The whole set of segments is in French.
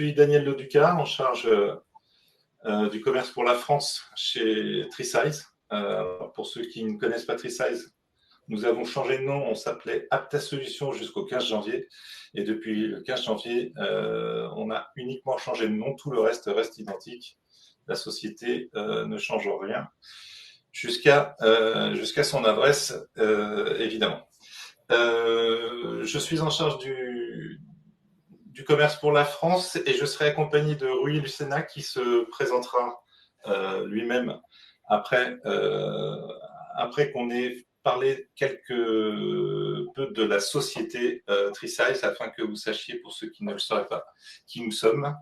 suis Daniel Leducard, en charge du commerce pour la France chez Tresize. Pour ceux qui ne connaissent pas Tresize, nous avons changé de nom, on s'appelait Apta Solutions jusqu'au 15 janvier. Et depuis le 15 janvier, on a uniquement changé de nom, tout le reste reste identique. La société ne change rien jusqu'à son adresse, évidemment. Je suis en charge du commerce pour la France et je serai accompagné de Rui Lucena qui se présentera lui-même après qu'on ait parlé quelque peu de la société Tresize afin que vous sachiez, pour ceux qui ne le sauraient pas, qui nous sommes.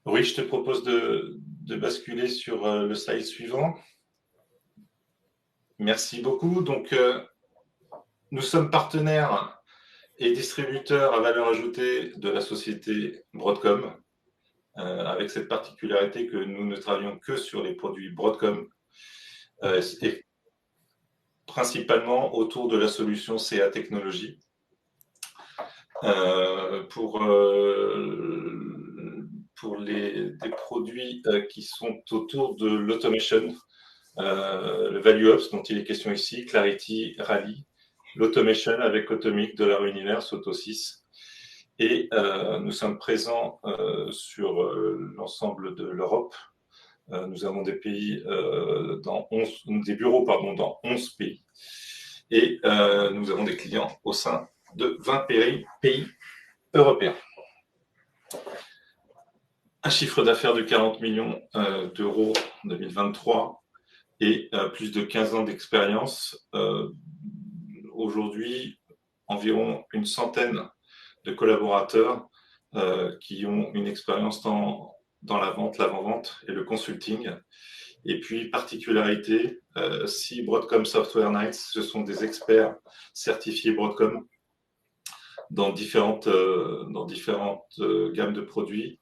Rui, je te propose de basculer sur le slide suivant. Merci beaucoup. Donc, nous sommes partenaires et distributeurs à valeur ajoutée de la société Broadcom, avec cette particularité que nous ne travaillons que sur les produits Broadcom et principalement autour de la solution CA Technologies. Pour des produits qui sont autour de l'automation, le ValueOps dont il est question ici, Clarity, Rally, l'automation avec Automic, Dollar-Universe, Auto6. Et nous sommes présents sur l'ensemble de l'Europe. Nous avons des pays des bureaux dans 11 pays. Et nous avons des clients au sein de 20 pays européens. Un chiffre d'affaires de 40 millions d'euros en 2023 et plus de 15 ans d'expérience. Aujourd'hui, environ une centaine de collaborateurs qui ont une expérience dans la vente, l'avant-vente et le consulting. Et puis, particularité, 6 Broadcom Software Knights, ce sont des experts certifiés Broadcom dans différentes gammes de produits,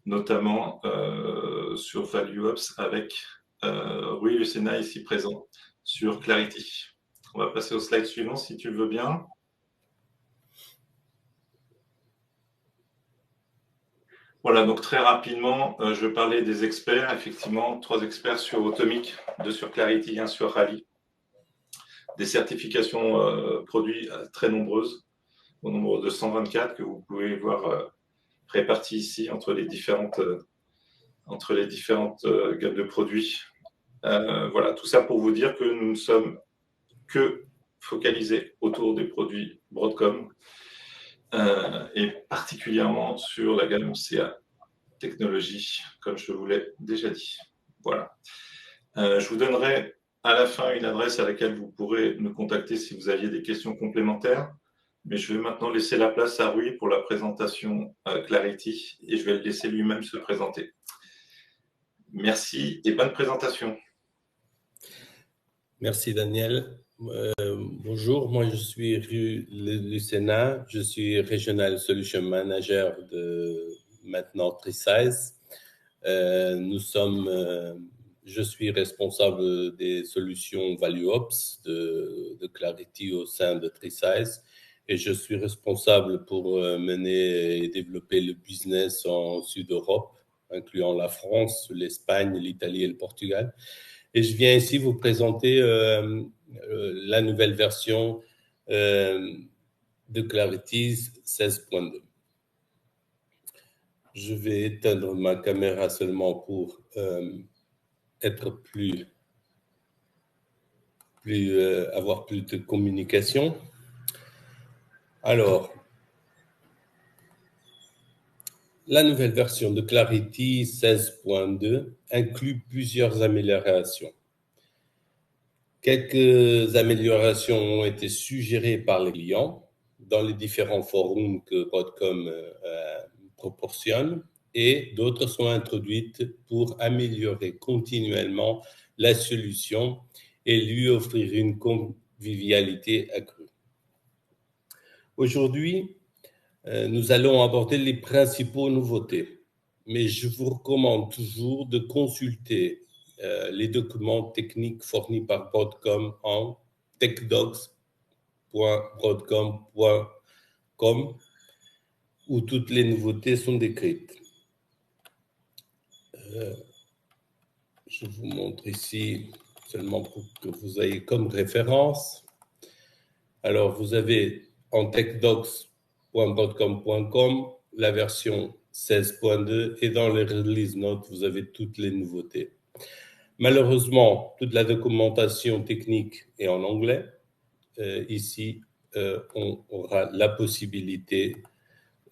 notamment sur ValueOps avec Rui Lucena ici présent sur Clarity. On va passer au slide suivant si tu veux bien. Voilà, donc très rapidement, je vais parler des experts. Effectivement, 3 experts sur Automic, 2 sur Clarity, 1 sur Rally. Des certifications produits très nombreuses, au nombre de 124 que vous pouvez voir réparties ici entre les différentes gammes de produits. Voilà, tout ça pour vous dire que nous ne sommes que focalisés autour des produits Broadcom et particulièrement sur la gamme CA Technologies, comme je vous l'ai déjà dit. Voilà. Je vous donnerai à la fin une adresse à laquelle vous pourrez nous contacter si vous aviez des questions complémentaires. Mais je vais maintenant laisser la place à Rui pour la présentation Clarity et je vais le laisser lui-même se présenter. Merci et bonne présentation. Merci Daniel. Bonjour, moi je suis Rui Lucena, je suis Regional Solution Manager de maintenant Tresize. Je suis responsable des solutions ValueOps de Clarity au sein de Tresize et je suis responsable pour mener et développer le business en Sud-Europe, incluant la France, l'Espagne, l'Italie et le Portugal. Et je viens ici vous présenter la nouvelle version de Clarity 16.2. Je vais éteindre ma caméra seulement pour avoir plus de communication. Alors, la nouvelle version de Clarity 16.2 inclut plusieurs améliorations. Quelques améliorations ont été suggérées par les clients dans les différents forums que Broadcom proportionne et d'autres sont introduites pour améliorer continuellement la solution et lui offrir une convivialité accrue. Aujourd'hui, nous allons aborder les principaux nouveautés, mais je vous recommande toujours de consulter les documents techniques fournis par Broadcom en techdocs.broadcom.com où toutes les nouveautés sont décrites. Je vous montre ici seulement pour que vous ayez comme référence. Alors, vous avez en techdocs.botcom.com la version 16.2 et dans les release notes, vous avez toutes les nouveautés. Malheureusement, toute la documentation technique est en anglais. Ici, on aura la possibilité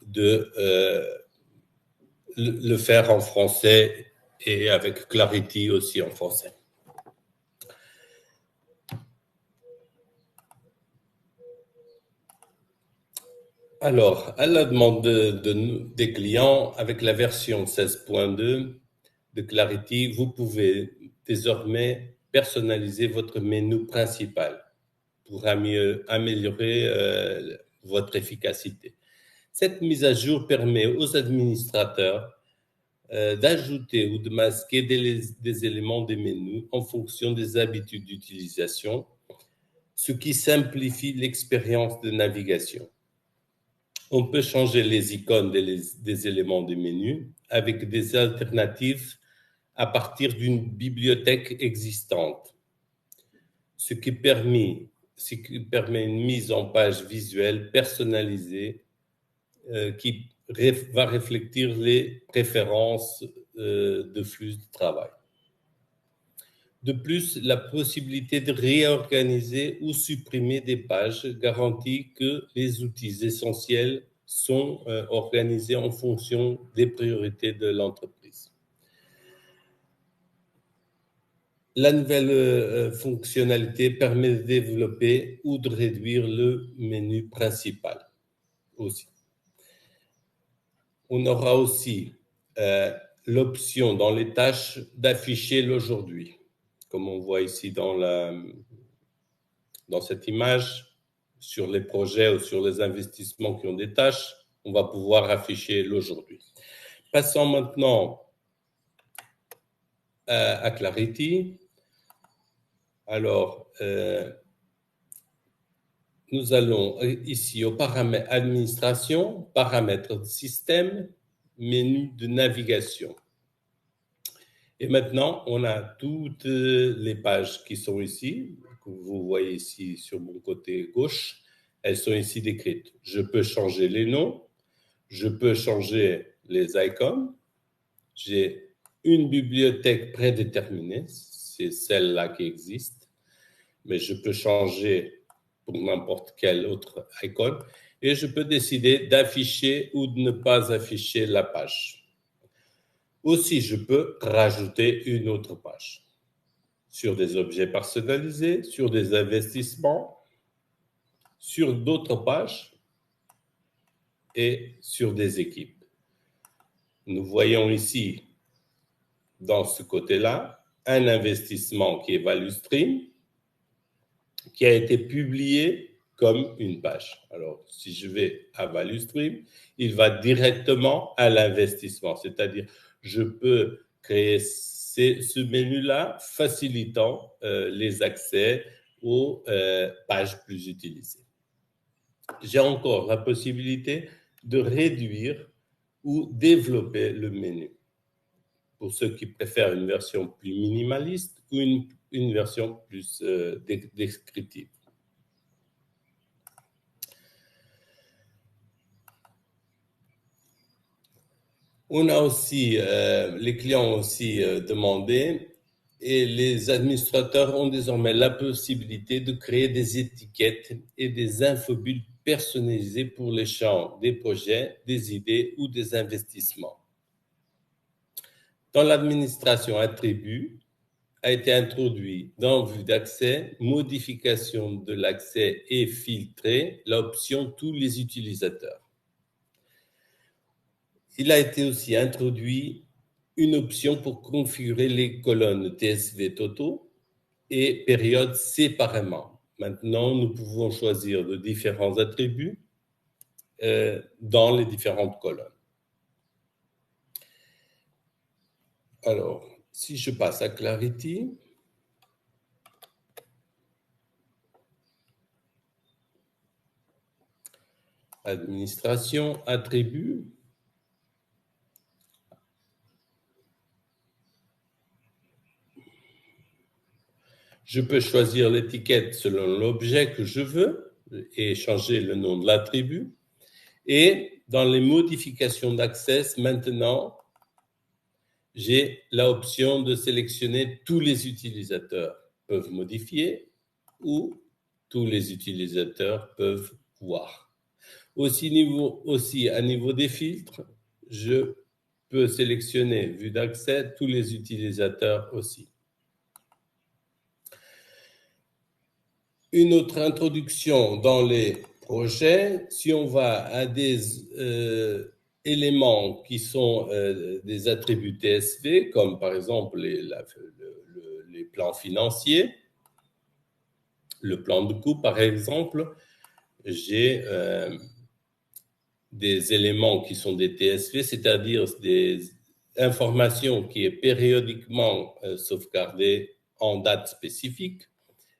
de le faire en français et avec Clarity aussi en français. Alors, à la demande des clients, avec la version 16.2 de Clarity, vous pouvez désormais personnaliser votre menu principal pour améliorer votre efficacité. Cette mise à jour permet aux administrateurs d'ajouter ou de masquer des éléments des menus en fonction des habitudes d'utilisation, ce qui simplifie l'expérience de navigation. On peut changer les icônes des éléments des menus avec des alternatives à partir d'une bibliothèque existante, ce qui permet une mise en page visuelle personnalisée qui va refléter les préférences de flux de travail. De plus, la possibilité de réorganiser ou supprimer des pages garantit que les outils essentiels sont organisés en fonction des priorités de l'entreprise. La nouvelle fonctionnalité permet de développer ou de réduire le menu principal aussi. On aura aussi l'option dans les tâches d'afficher l'aujourd'hui. Comme on voit ici dans cette image, sur les projets ou sur les investissements qui ont des tâches, on va pouvoir afficher l'aujourd'hui. Passons maintenant à Clarity. Alors, nous allons ici au paramètre administration, paramètres de système, menu de navigation. Et maintenant, on a toutes les pages qui sont ici, que vous voyez ici sur mon côté gauche. Elles sont ici décrites. Je peux changer les noms, je peux changer les icônes. J'ai une bibliothèque prédéterminée, c'est celle-là qui existe, mais je peux changer pour n'importe quelle autre icône et je peux décider d'afficher ou de ne pas afficher la page. Aussi, je peux rajouter une autre page sur des objets personnalisés, sur des investissements, sur d'autres pages et sur des équipes. Nous voyons ici, dans ce côté-là, un investissement qui est ValueStream, qui a été publié comme une page. Alors, si je vais à ValueStream, il va directement à l'investissement, c'est-à-dire je peux créer ce menu-là facilitant les accès aux pages plus utilisées. J'ai encore la possibilité de réduire ou développer le menu pour ceux qui préfèrent une version plus minimaliste ou une version plus descriptive. On a aussi, les clients ont aussi demandé et les administrateurs ont désormais la possibilité de créer des étiquettes et des infobulles personnalisées pour les champs des projets, des idées ou des investissements. Dans l'administration attributs, a été introduit dans vue d'accès, modification de l'accès et filtrer l'option tous les utilisateurs. Il a été aussi introduit une option pour configurer les colonnes TSV totaux et périodes séparément. Maintenant, nous pouvons choisir de différents attributs dans les différentes colonnes. Alors, si je passe à Clarity, Administration, attributs. Je peux choisir l'étiquette selon l'objet que je veux et changer le nom de l'attribut. Et dans les modifications d'Access, maintenant, j'ai l'option de sélectionner tous les utilisateurs peuvent modifier ou tous les utilisateurs peuvent voir. Aussi, à niveau des filtres, je peux sélectionner, vue d'accès, tous les utilisateurs aussi. Une autre introduction dans les projets, si on va à des éléments qui sont des attributs TSV, comme par exemple les plans financiers, le plan de coût par exemple, j'ai des éléments qui sont des TSV, c'est-à-dire des informations qui est périodiquement sauvegardée en date spécifique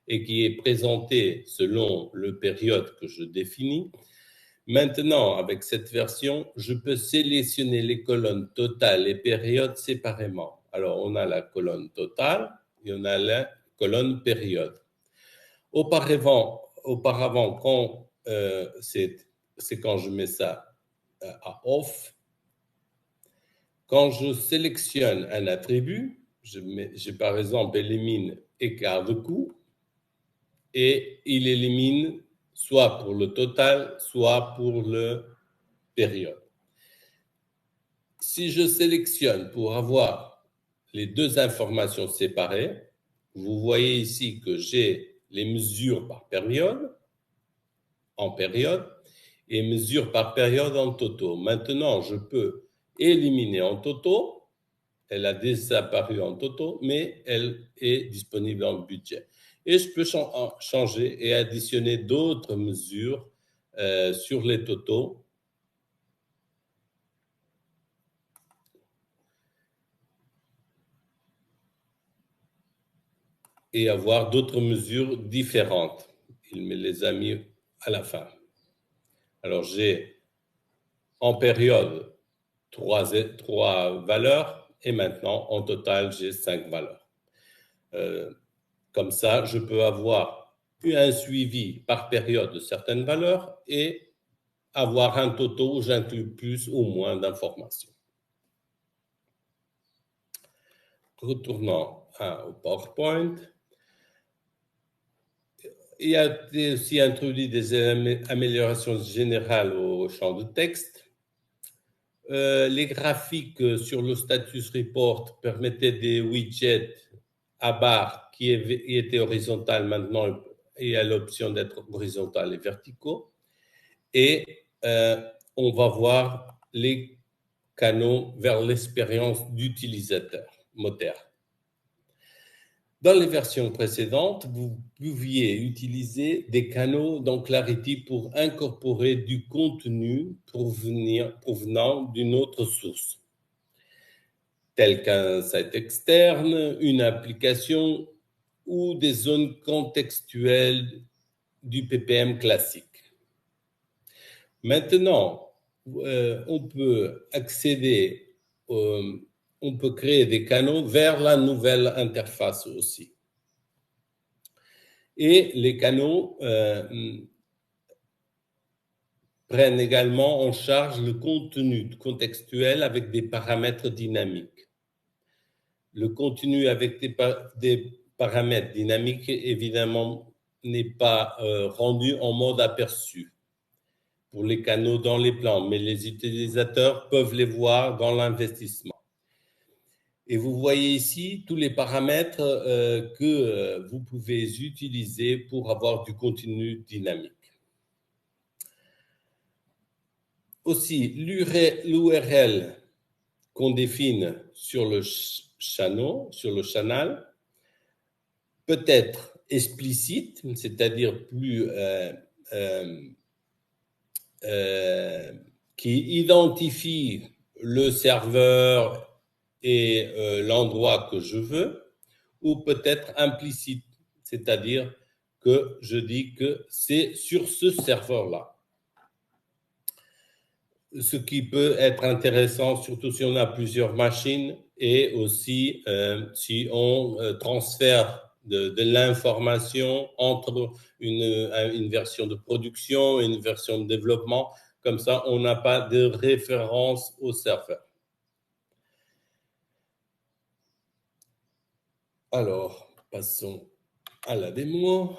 et qui est présentée selon le période que je définis. Maintenant, avec cette version, je peux sélectionner les colonnes totales et périodes séparément. Alors, on a la colonne totale et on a la colonne période. Auparavant quand c'est quand je mets ça à off. Quand je sélectionne un attribut, je par exemple élimine écart de coût et il élimine soit pour le total, soit pour le période. Si je sélectionne pour avoir les deux informations séparées, vous voyez ici que j'ai les mesures par période, en période, et mesures par période en totaux. Maintenant, je peux éliminer en totaux. Elle a disparu en totaux, mais elle est disponible en budget. Et je peux changer et additionner d'autres mesures sur les totaux. Et avoir d'autres mesures différentes. Il me les a mis à la fin. Alors, j'ai en période trois valeurs et maintenant, en total, j'ai 5 valeurs. Comme ça, je peux avoir un suivi par période de certaines valeurs et avoir un total où j'inclus plus ou moins d'informations. Retournons au PowerPoint. Il y a aussi introduit des améliorations générales au champ de texte. Les graphiques sur le status report permettaient des widgets à barres qui étaient horizontales maintenant et à l'option d'être horizontales et verticaux. Et on va voir les canaux vers l'expérience d'utilisateur moteur. Dans les versions précédentes, vous pouviez utiliser des canaux dans Clarity pour incorporer du contenu provenant d'une autre source, tel qu'un site externe, une application ou des zones contextuelles du PPM classique. Maintenant, on peut accéder on peut créer des canaux vers la nouvelle interface aussi. Et les canaux prennent également en charge le contenu contextuel avec des paramètres dynamiques. Le contenu avec des paramètres dynamiques, évidemment, n'est pas rendu en mode aperçu pour les canaux dans les plans, mais les utilisateurs peuvent les voir dans l'investissement. Et vous voyez ici tous les paramètres que vous pouvez utiliser pour avoir du contenu dynamique. Aussi, l'URL qu'on définit sur le channel peut être explicite, c'est-à-dire plus qui identifie le serveur et l'endroit que je veux, ou peut-être implicite, c'est-à-dire que je dis que c'est sur ce serveur-là. ce qui peut être intéressant, surtout si on a plusieurs machines et aussi si on transfère de l'information entre une version de production et une version de développement. Comme ça, on n'a pas de référence au serveur. Alors, passons à la démo.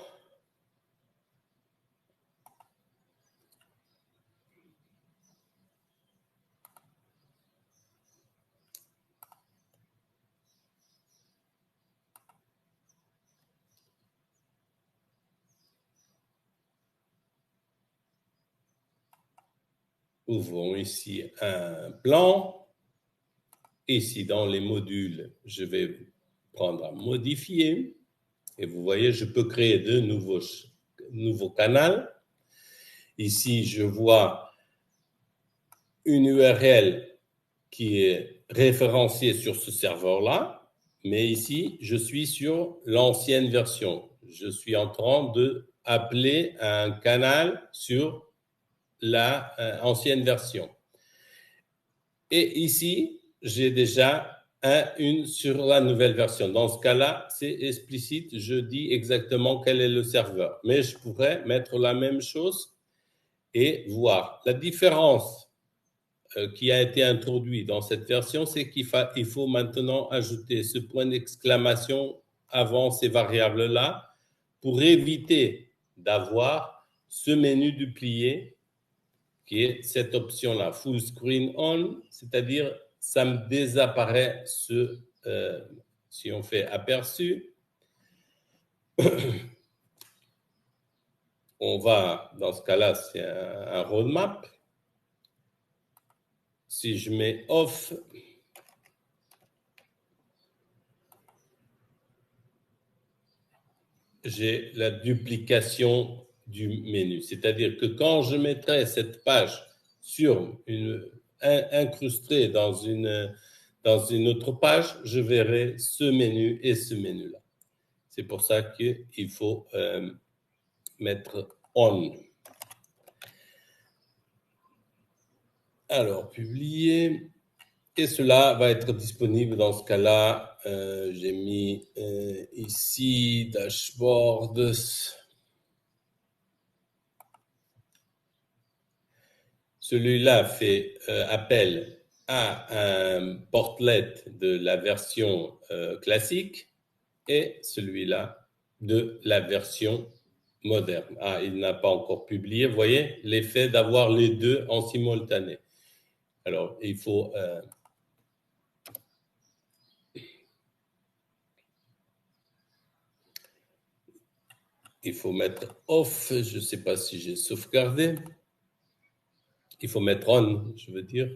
Ouvrons ici un plan. Ici, dans les modules, je vais prendre à modifier. Et vous voyez, je peux créer de nouveaux canaux. Ici, je vois une URL qui est référenciée sur ce serveur-là. Mais ici, je suis sur l'ancienne version. Je suis en train d'appeler un canal sur la ancienne version. Et ici, j'ai déjà une sur la nouvelle version. Dans ce cas-là, c'est explicite. Je dis exactement quel est le serveur. Mais je pourrais mettre la même chose et voir. La différence qui a été introduite dans cette version, c'est qu'il faut maintenant ajouter ce point d'exclamation avant ces variables-là pour éviter d'avoir ce menu duplié qui est cette option-là, Full Screen On, c'est-à-dire ça me désapparaît si on fait aperçu. On va, dans ce cas-là, c'est un roadmap. Si je mets off, j'ai la duplication du menu. C'est-à-dire que quand je mettrai cette page incrustée dans une autre page, je verrai ce menu et ce menu-là. C'est pour ça qu'il faut mettre on. Alors, publier. Et cela va être disponible dans ce cas-là. J'ai mis ici dashboard. Celui-là fait appel à un portlet de la version classique et celui-là de la version moderne. Ah, il n'a pas encore publié. Vous voyez l'effet d'avoir les deux en simultané. Alors, il faut mettre off. Je ne sais pas si j'ai sauvegardé. Il faut mettre on, je veux dire.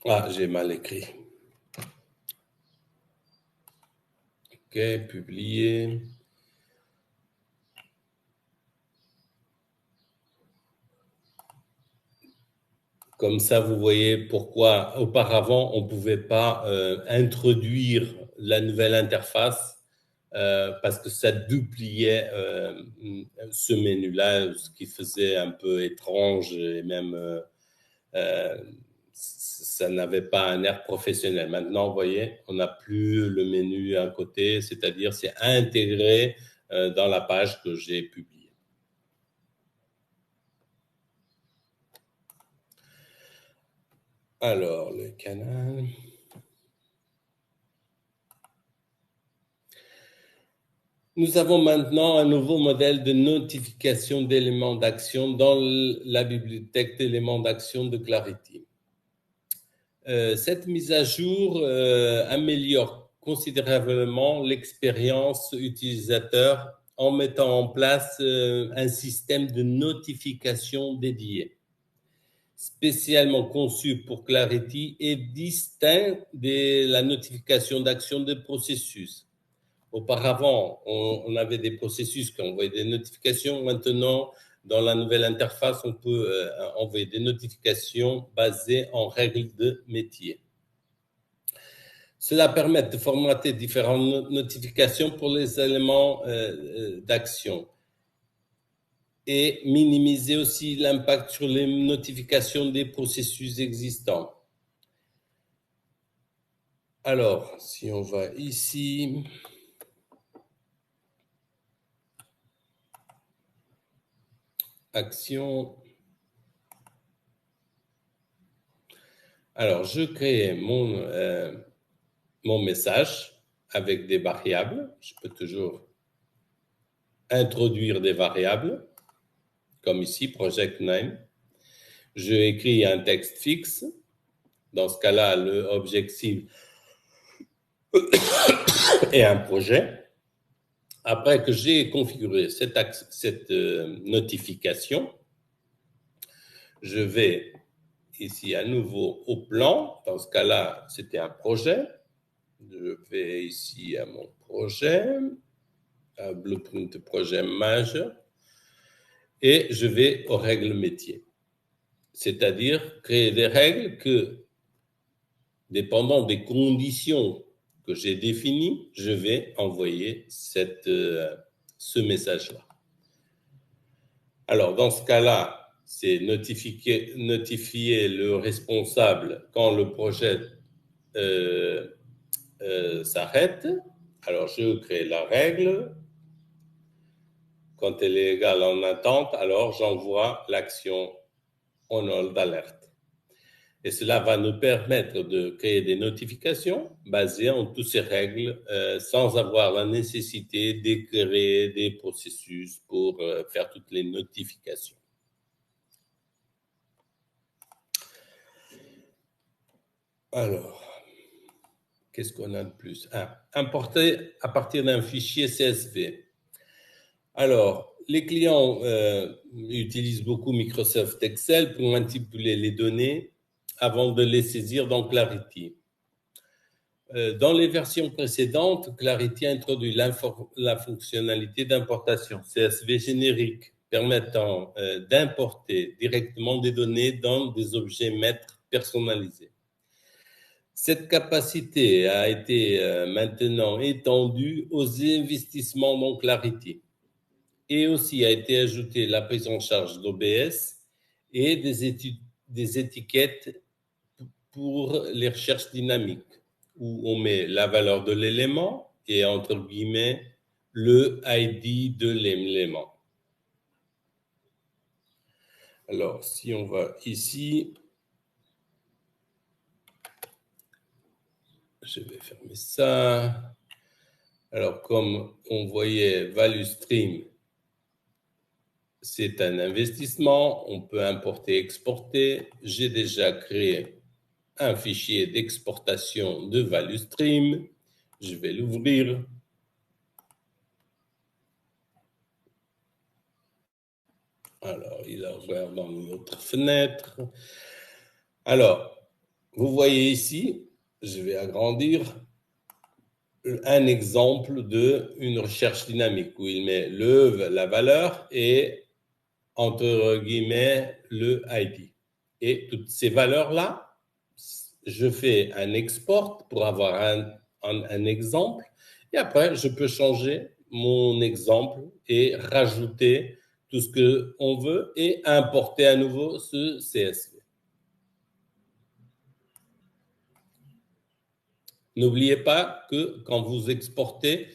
Ah, j'ai mal écrit. OK, publier. Comme ça, vous voyez pourquoi auparavant, on ne pouvait pas introduire la nouvelle interface parce que ça dupliait ce menu-là, ce qui faisait un peu étrange et même ça n'avait pas un air professionnel. Maintenant, vous voyez, on n'a plus le menu à côté, c'est-à-dire c'est intégré dans la page que j'ai publiée. Alors, le canal. Nous avons maintenant un nouveau modèle de notification d'éléments d'action dans la bibliothèque d'éléments d'action de Clarity. Cette mise à jour améliore considérablement l'expérience utilisateur en mettant en place un système de notification dédié, spécialement conçu pour Clarity et distinct de la notification d'action de processus. Auparavant, on avait des processus qui envoyaient des notifications. Maintenant, dans la nouvelle interface, on peut envoyer des notifications basées en règles de métier. Cela permet de formater différentes notifications pour les éléments d'action et minimiser aussi l'impact sur les notifications des processus existants. Alors, si on va ici, action. Alors, je crée mon message avec des variables. Je peux toujours introduire des variables, comme ici, project name. Je écris un texte fixe. Dans ce cas-là, l'objectif est un projet. Après que j'ai configuré cette notification, je vais ici à nouveau au plan. Dans ce cas-là, c'était un projet. Je vais ici à mon projet, à Blueprint projet majeur, et je vais aux règles métiers. C'est-à-dire créer des règles que, dépendant des conditions que j'ai définies, je vais envoyer ce message-là. Alors, dans ce cas-là, c'est notifier le responsable quand le projet s'arrête. Alors, je crée la règle. Quand elle est égale en attente, alors j'envoie l'action on hold alert. Et cela va nous permettre de créer des notifications basées en toutes ces règles sans avoir la nécessité de créer des processus pour faire toutes les notifications. Alors, qu'est-ce qu'on a de plus? Importer à partir d'un fichier CSV. Alors, les clients utilisent beaucoup Microsoft Excel pour manipuler les données avant de les saisir dans Clarity. Dans les versions précédentes, Clarity a introduit la fonctionnalité d'importation CSV générique permettant d'importer directement des données dans des objets maîtres personnalisés. Cette capacité a été maintenant étendue aux investissements dans Clarity et aussi a été ajoutée la prise en charge d'OBS et des étiquettes pour les recherches dynamiques, où on met la valeur de l'élément et entre guillemets le ID de l'élément. Alors, si on va ici, je vais fermer ça. Alors, comme on voyait, Value Stream, c'est un investissement. On peut importer, exporter. J'ai déjà créé un fichier d'exportation de Value Stream. Je vais l'ouvrir. Alors, il a ouvert dans une autre fenêtre. Alors, vous voyez ici, je vais agrandir, un exemple d'une recherche dynamique où il met la valeur et entre guillemets le ID. Et toutes ces valeurs-là, je fais un export pour avoir un exemple et après, je peux changer mon exemple et rajouter tout ce qu'on veut et importer à nouveau ce CSV. N'oubliez pas que quand vous exportez,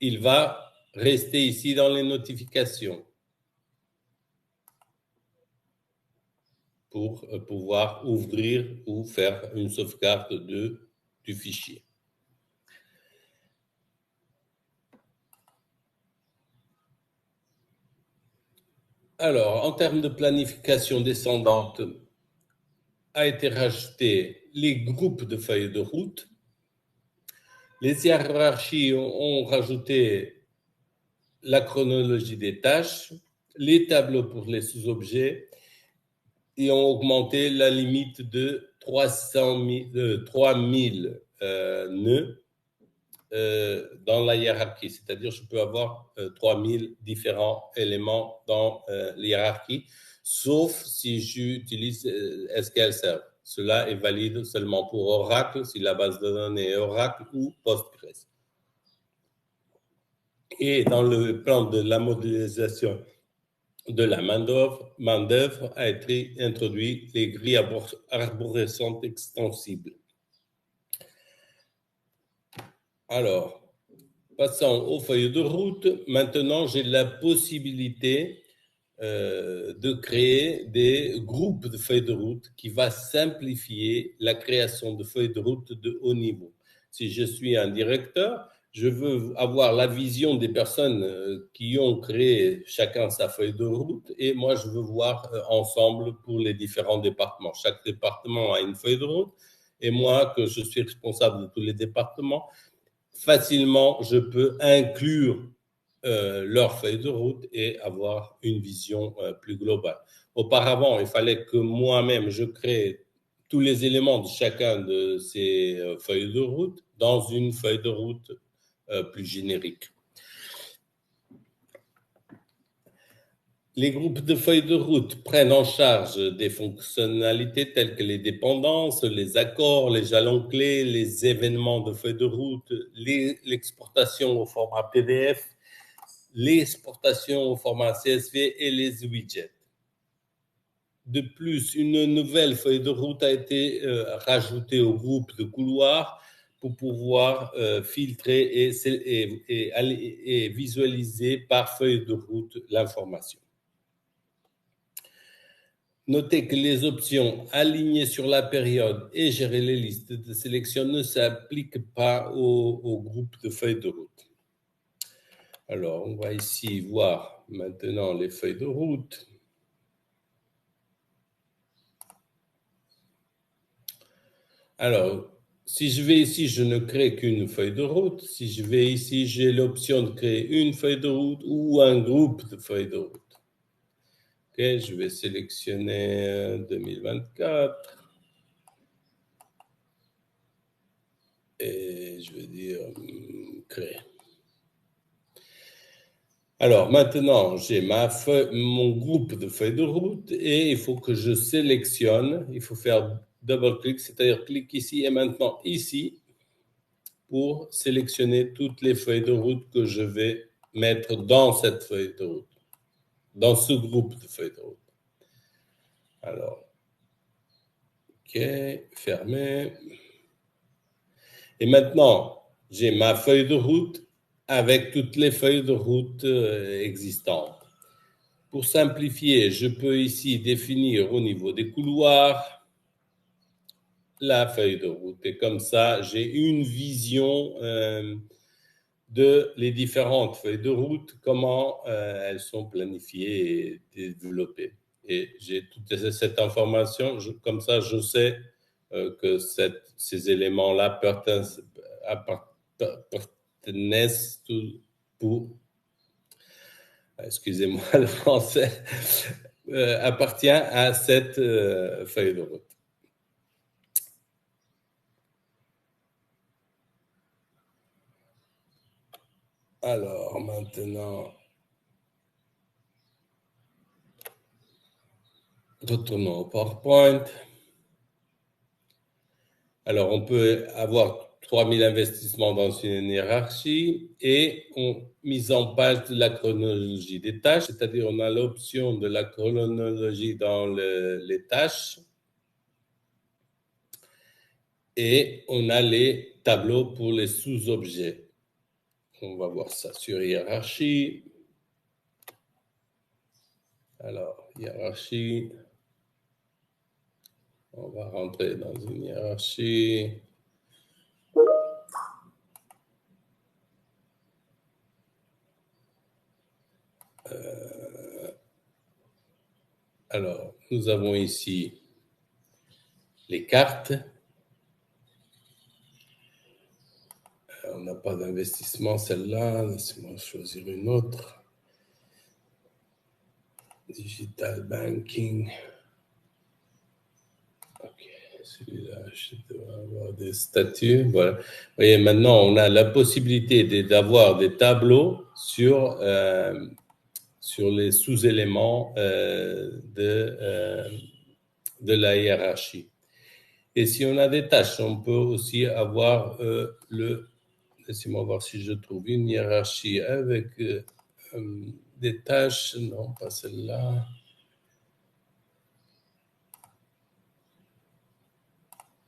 il va rester ici dans les notifications pour pouvoir ouvrir ou faire une sauvegarde du fichier. Alors, en termes de planification descendante, a été rajouté les groupes de feuilles de route. Les hiérarchies ont rajouté la chronologie des tâches, les tableaux pour les sous-objets et ont augmenté la limite de 3000 nœuds dans la hiérarchie. C'est-à-dire, je peux avoir 3000 différents éléments dans la hiérarchie, sauf si j'utilise SQL Server. Cela est valide seulement pour Oracle, si la base de données est Oracle ou Postgres. Et dans le plan de la modélisation de la main-d'œuvre a été introduit les grilles arborescentes extensibles. Alors, passons aux feuilles de route. Maintenant, j'ai la possibilité de créer des groupes de feuilles de route qui va simplifier la création de feuilles de route de haut niveau. Si je suis un directeur, je veux avoir la vision des personnes qui ont créé chacun sa feuille de route et moi, je veux voir ensemble pour les différents départements. Chaque département a une feuille de route et moi, que je suis responsable de tous les départements, facilement, je peux inclure leur feuille de route et avoir une vision plus globale. Auparavant, il fallait que moi-même, je crée tous les éléments de chacun de ces feuilles de route dans une feuille de route plus générique. Les groupes de feuilles de route prennent en charge des fonctionnalités telles que les dépendances, les accords, les jalons clés, les événements de feuilles de route, l'exportation au format PDF, l'exportation au format CSV et les widgets. De plus, une nouvelle feuille de route a été rajoutée au groupe de couloirs pour pouvoir filtrer et visualiser par feuille de route l'information. Notez que les options aligner sur la période et gérer les listes de sélection ne s'appliquent pas au groupe de feuilles de route. Alors, on va ici voir maintenant les feuilles de route. Alors, si je vais ici, je ne crée qu'une feuille de route. Si je vais ici, j'ai l'option de créer une feuille de route ou un groupe de feuilles de route. Ok, je vais sélectionner 2024. Et je vais dire créer. Alors, maintenant, j'ai mon groupe de feuilles de route et il faut que je sélectionne. Il faut faire double-clic, c'est-à-dire clic ici et maintenant ici pour sélectionner toutes les feuilles de route que je vais mettre dans cette feuille de route, dans ce groupe de feuilles de route. Alors, OK, fermé. Et maintenant, j'ai ma feuille de route avec toutes les feuilles de route existantes. Pour simplifier, je peux ici définir au niveau des couloirs la feuille de route. Et comme ça, j'ai une vision de les différentes feuilles de route, comment elles sont planifiées et développées. Et j'ai toute cette information, comme ça je sais que ces éléments-là appartenaient pour, excusez-moi le français, appartient à cette feuille de route. Alors, maintenant, retournons au PowerPoint. Alors, on peut avoir 3000 investissements dans une hiérarchie et mise en page de la chronologie des tâches, c'est-à-dire on a l'option de la chronologie dans les tâches et on a les tableaux pour les sous-objets. On va voir ça sur hiérarchie. Alors, hiérarchie. On va rentrer dans une hiérarchie. Alors, nous avons ici les cartes. On n'a pas d'investissement, celle-là. Laissez-moi choisir une autre. Digital banking. OK, Celui-là, je dois avoir des statuts. Voilà. Vous voyez, maintenant, on a la possibilité d'avoir des tableaux sur les sous-éléments de la hiérarchie. Et si on a des tâches, on peut aussi avoir laissez-moi voir si je trouve une hiérarchie avec des tâches. Non, pas celle-là.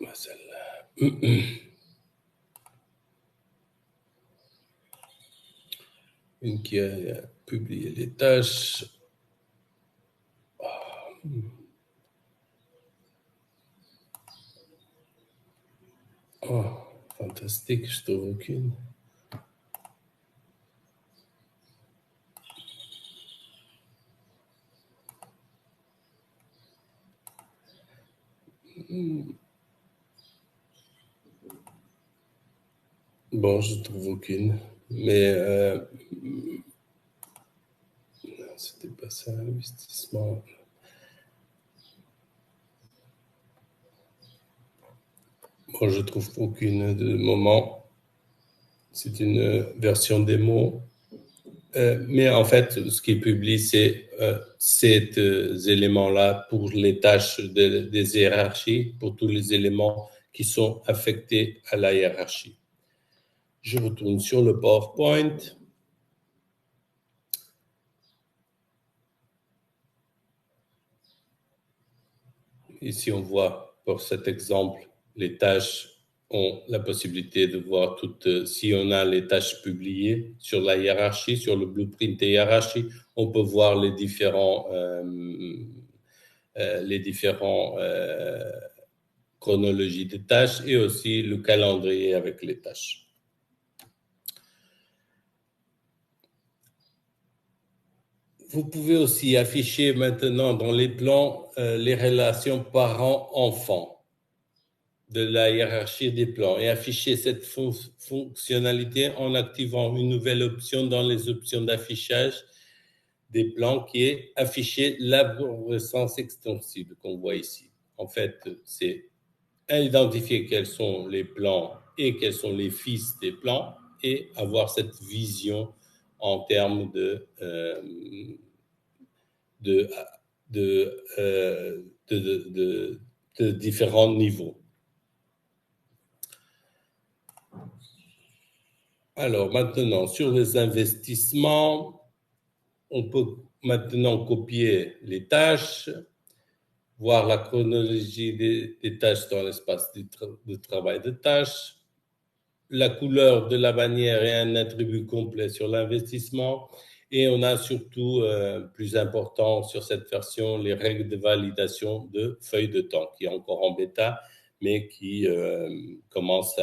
Pas celle-là. Une qui a publié les tâches. Oh, fantastique, je trouve aucune. Bon, je trouve aucune. Mais non, c'était pas ça, investissement. Bon, je trouve aucune de moment. C'est une version démo. Mais en fait, ce qui est publié, c'est ces éléments-là pour les tâches des hiérarchies, pour tous les éléments qui sont affectés à la hiérarchie. Je retourne sur le PowerPoint. Ici, on voit pour cet exemple, les tâches ont la possibilité de voir toutes, si on a les tâches publiées sur la hiérarchie, sur le blueprint des hiérarchies, on peut voir les différents chronologies de tâches et aussi le calendrier avec les tâches. Vous pouvez aussi afficher maintenant dans les plans les relations parents-enfants de la hiérarchie des plans et afficher cette fonctionnalité en activant une nouvelle option dans les options d'affichage des plans qui est afficher l'arborescence extensible qu'on voit ici. En fait, c'est identifier quels sont les plans et quels sont les fils des plans et avoir cette vision en termes de différents niveaux. Alors maintenant, sur les investissements, on peut maintenant copier les tâches, voir la chronologie des tâches dans l'espace de travail de tâches. La couleur de la bannière est un attribut complet sur l'investissement. Et on a surtout, plus important sur cette version, les règles de validation de feuilles de temps, qui est encore en bêta, mais qui commence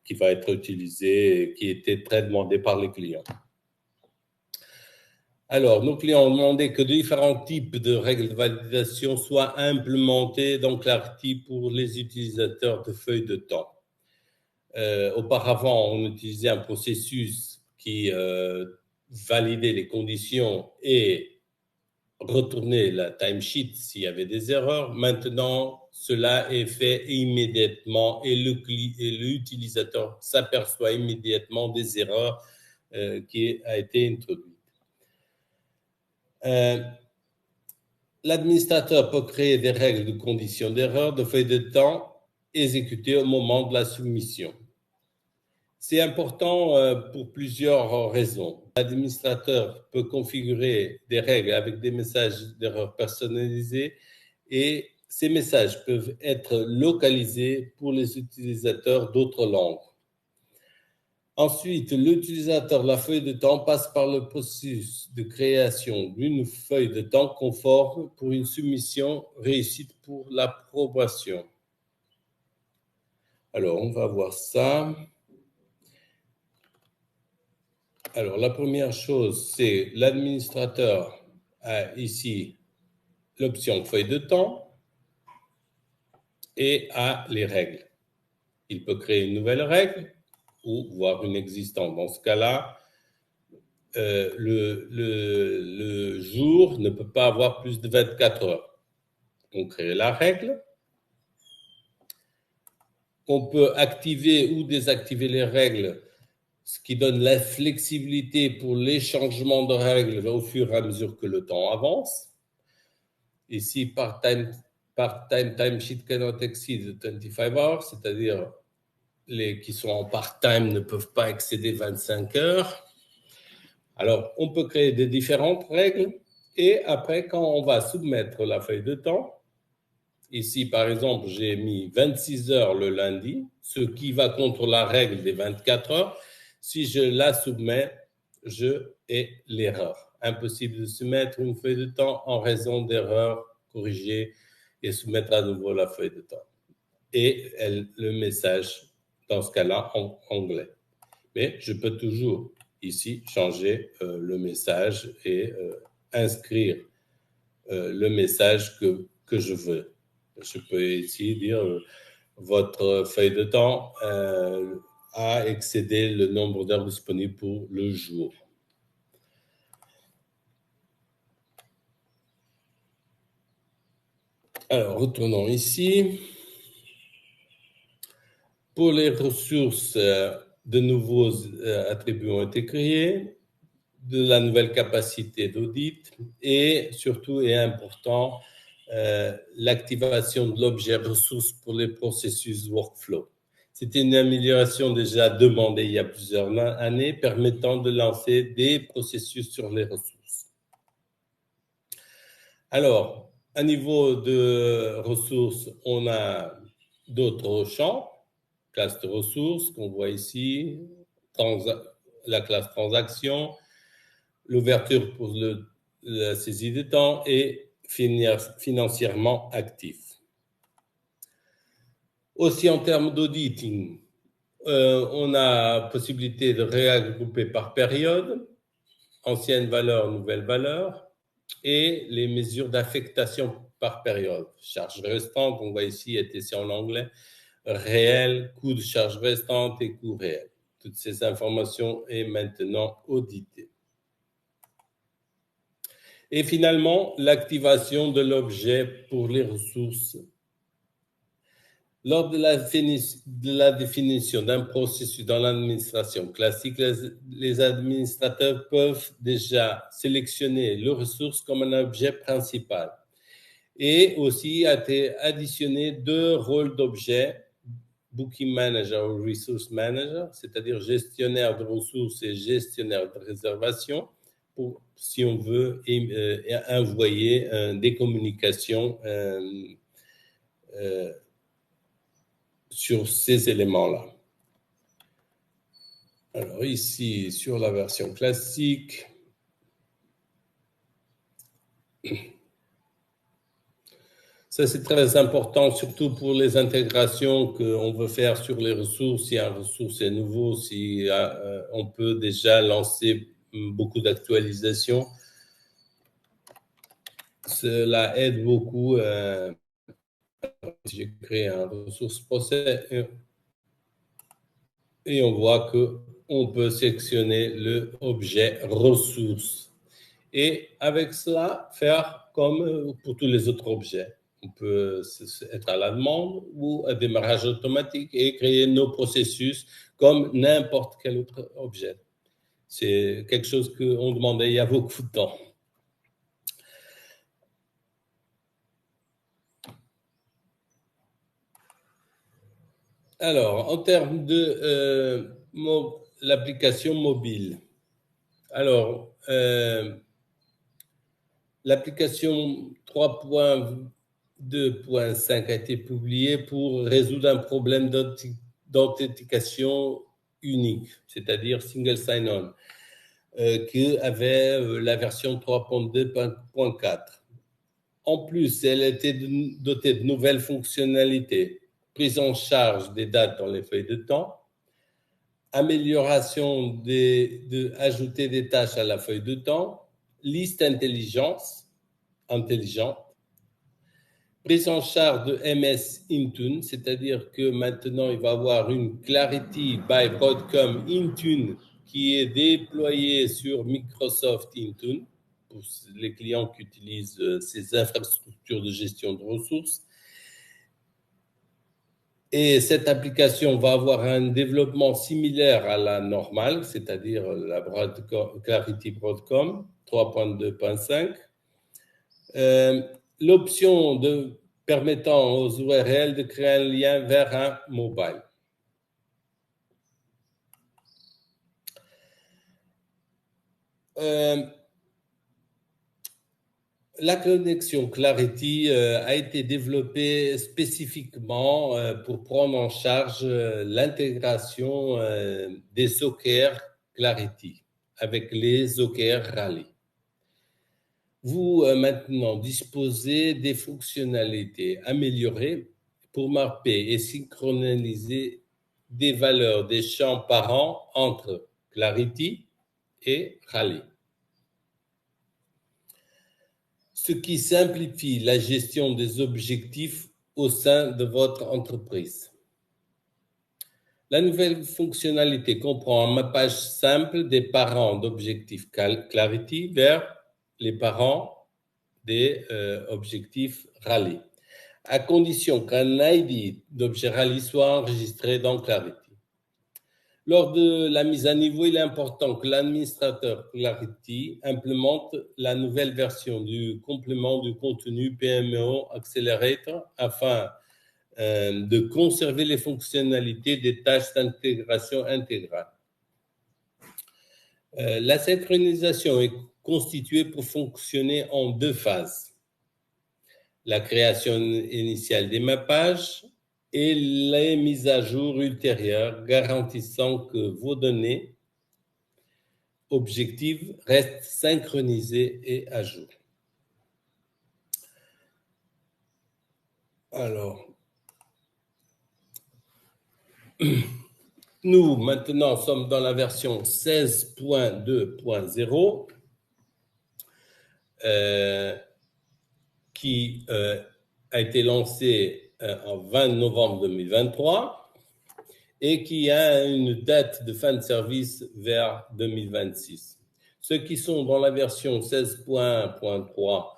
qui va être utilisé et qui était très demandé par les clients. Alors, nos clients ont demandé que différents types de règles de validation soient implémentées dans Clarity pour les utilisateurs de feuilles de temps. Auparavant, on utilisait un processus qui validait les conditions et retournait la timesheet s'il y avait des erreurs. Maintenant, cela est fait immédiatement et l'utilisateur s'aperçoit immédiatement des erreurs qui a été introduite. L'administrateur peut créer des règles de conditions d'erreur de feuilles de temps exécutées au moment de la soumission. C'est important pour plusieurs raisons. L'administrateur peut configurer des règles avec des messages d'erreur personnalisés et ces messages peuvent être localisés pour les utilisateurs d'autres langues. Ensuite, l'utilisateur de la feuille de temps passe par le processus de création d'une feuille de temps conforme pour une soumission réussite pour l'approbation. Alors, on va voir ça. Alors, la première chose, c'est l'administrateur a ici l'option feuille de temps et a les règles. Il peut créer une nouvelle règle ou voir une existante. Dans ce cas-là, le jour ne peut pas avoir plus de 24 heures. On crée la règle on peut activer ou désactiver les règles, ce qui donne la flexibilité pour les changements de règles au fur et à mesure que le temps avance. Ici, part-time timesheet cannot exceed 25 hours, c'est-à-dire les qui sont en part-time ne peuvent pas excéder 25 heures. Alors, on peut créer des différentes règles et après, quand on va soumettre la feuille de temps, ici, par exemple, j'ai mis 26 heures le lundi, ce qui va contre la règle des 24 heures. Si je la soumets, je ai l'erreur. Impossible de soumettre une feuille de temps en raison d'erreurs, corriger et soumettre à nouveau la feuille de temps. Et le message, dans ce cas-là, en anglais. Mais je peux toujours, ici, changer le message et inscrire le message que je veux. Je peux ici dire votre feuille de temps a excédé le nombre d'heures disponibles pour le jour. Alors, retournons ici. Pour les ressources, de nouveaux attributs ont été créés, de la nouvelle capacité d'audit et surtout et important, l'activation de l'objet ressource pour les processus workflow. C'était une amélioration déjà demandée il y a plusieurs années permettant de lancer des processus sur les ressources. Alors, à niveau de ressources, on a d'autres champs, classe de ressources qu'on voit ici, la classe transaction, l'ouverture pour la saisie de temps et financièrement actif. Aussi en termes d'auditing, on a possibilité de réagrouper par période, ancienne valeur, nouvelle valeur, et les mesures d'affectation par période. Charge restante, on voit ici, est ici en anglais, réel, coût de charge restante et coût réel. Toutes ces informations sont maintenant auditées. Et finalement, l'activation de l'objet pour les ressources. Lors de la définition d'un processus dans l'administration classique, les administrateurs peuvent déjà sélectionner le ressource comme un objet principal et aussi additionner deux rôles d'objet, Booking Manager ou Resource Manager, c'est-à-dire gestionnaire de ressources et gestionnaire de réservation, pour, si on veut envoyer des communications sur ces éléments-là. Alors ici, sur la version classique, ça c'est très important, surtout pour les intégrations qu'on veut faire sur les ressources. Si un ressource est nouveau, si on peut déjà lancer beaucoup d'actualisations, cela aide beaucoup. J'ai créé un ressource process et on voit qu'on peut sélectionner l'objet ressource. Et avec cela, faire comme pour tous les autres objets. On peut être à la demande ou à démarrage automatique et créer nos processus comme n'importe quel autre objet. C'est quelque chose qu'on demandait il y a beaucoup de temps. Alors, en termes de l'application mobile, alors, l'application 3.2.5 a été publiée pour résoudre un problème d'authentification unique, c'est-à-dire single sign-on, qui avait la version 3.2.4. En plus, elle était dotée de nouvelles fonctionnalités, prise en charge des dates dans les feuilles de temps, amélioration ajouter des tâches à la feuille de temps, liste intelligente, prise en charge de MS Intune, c'est-à-dire que maintenant il va y avoir une Clarity by Broadcom Intune qui est déployée sur Microsoft Intune pour les clients qui utilisent ces infrastructures de gestion de ressources. Et cette application va avoir un développement similaire à la normale, c'est-à-dire la Clarity Broadcom 3.2.5. L'option permettant aux URL de créer un lien vers un mobile. La connexion Clarity a été développée spécifiquement pour prendre en charge l'intégration des OKR Clarity avec les OKR Rally. Vous maintenant disposez des fonctionnalités améliorées pour mapper et synchroniser des valeurs des champs parents entre Clarity et Rally, ce qui simplifie la gestion des objectifs au sein de votre entreprise. La nouvelle fonctionnalité comprend un mappage simple des parents d'objectifs Clarity vers les parents des objectifs Rally, à condition qu'un ID d'objet Rally soit enregistré dans Clarity. Lors de la mise à niveau, il est important que l'administrateur Clarity implémente la nouvelle version du complément du contenu PMO Accelerator afin de conserver les fonctionnalités des tâches d'intégration intégrale. La synchronisation est constituée pour fonctionner en deux phases. La création initiale des mappages et les mises à jour ultérieures garantissant que vos données objectives restent synchronisées et à jour. Alors, nous, maintenant, sommes dans la version 16.2.0 qui a été lancée en 20 novembre 2023 et qui a une date de fin de service vers 2026. Ceux qui sont dans la version 16.1.3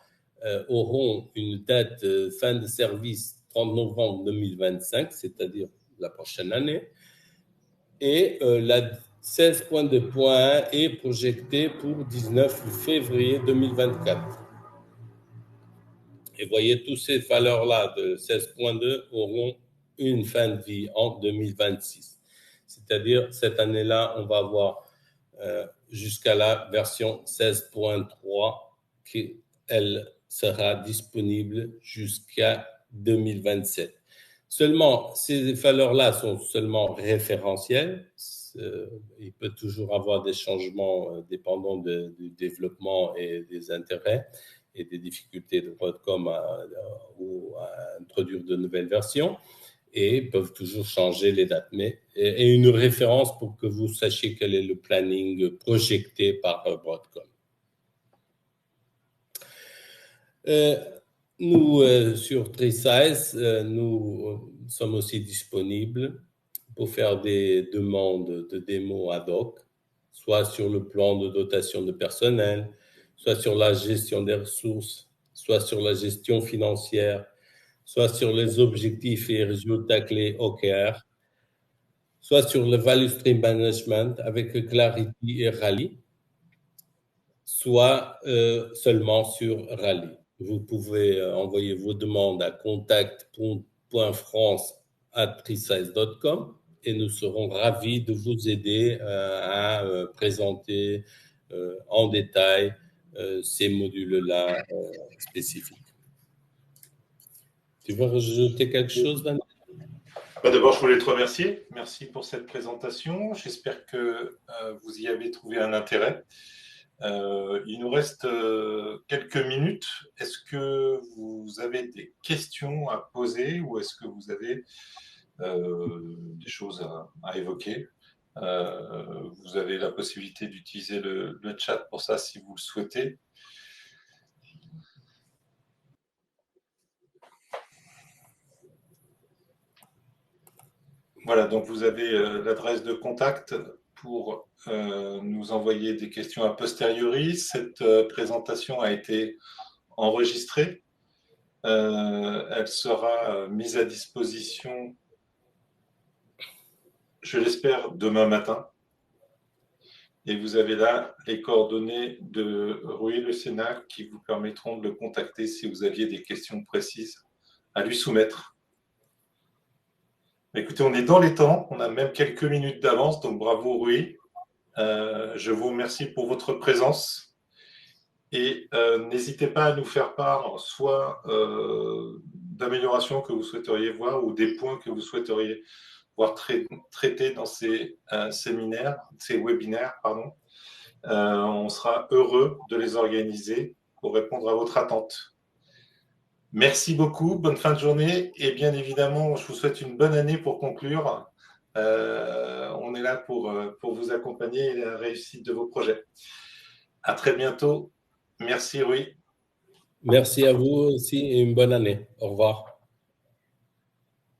auront une date de fin de service 30 novembre 2025, c'est-à-dire la prochaine année. Et la 16.2.1 est projetée pour 19 février 2024. Et voyez, toutes ces valeurs-là de 16.2 auront une fin de vie en 2026. C'est-à-dire, cette année-là, on va avoir jusqu'à la version 16.3 qui, elle, sera disponible jusqu'à 2027. Seulement, ces valeurs-là sont seulement référentielles. Il peut toujours avoir des changements dépendant du développement et des intérêts et des difficultés de Broadcom à introduire de nouvelles versions et peuvent toujours changer les dates. Mais et une référence pour que vous sachiez quel est le planning projeté par Broadcom. Nous, sur TreeSize, nous sommes aussi disponibles pour faire des demandes de démos ad hoc, soit sur le plan de dotation de personnel, soit sur la gestion des ressources, soit sur la gestion financière, soit sur les objectifs et résultats clés OKR, soit sur le Value Stream Management avec Clarity et Rally, soit seulement sur Rally. Vous pouvez envoyer vos demandes à contact.france@treesize.com et nous serons ravis de vous aider à présenter en détail ces modules-là spécifiques. Tu veux rajouter quelque chose, Daniel? D'abord, je voulais te remercier. Merci pour cette présentation. J'espère que vous y avez trouvé un intérêt. Il nous reste quelques minutes. Est-ce que vous avez des questions à poser ou est-ce que vous avez des choses à évoquer? Vous avez la possibilité d'utiliser le chat pour ça si vous le souhaitez. Voilà, donc vous avez l'adresse de contact pour nous envoyer des questions a posteriori. Cette présentation a été enregistrée. Elle sera mise à disposition je l'espère, demain matin. Et vous avez là les coordonnées de Rui Le Sénac qui vous permettront de le contacter si vous aviez des questions précises à lui soumettre. Écoutez, on est dans les temps, on a même quelques minutes d'avance, donc bravo Rui. Je vous remercie pour votre présence et n'hésitez pas à nous faire part soit d'améliorations que vous souhaiteriez voir ou des points que vous souhaiteriez voir traités dans ces webinaires, pardon. On sera heureux de les organiser pour répondre à votre attente. Merci beaucoup, bonne fin de journée et bien évidemment, je vous souhaite une bonne année pour conclure. On est là pour vous accompagner et la réussite de vos projets. À très bientôt. Merci Rui. Merci à vous aussi et une bonne année. Au revoir.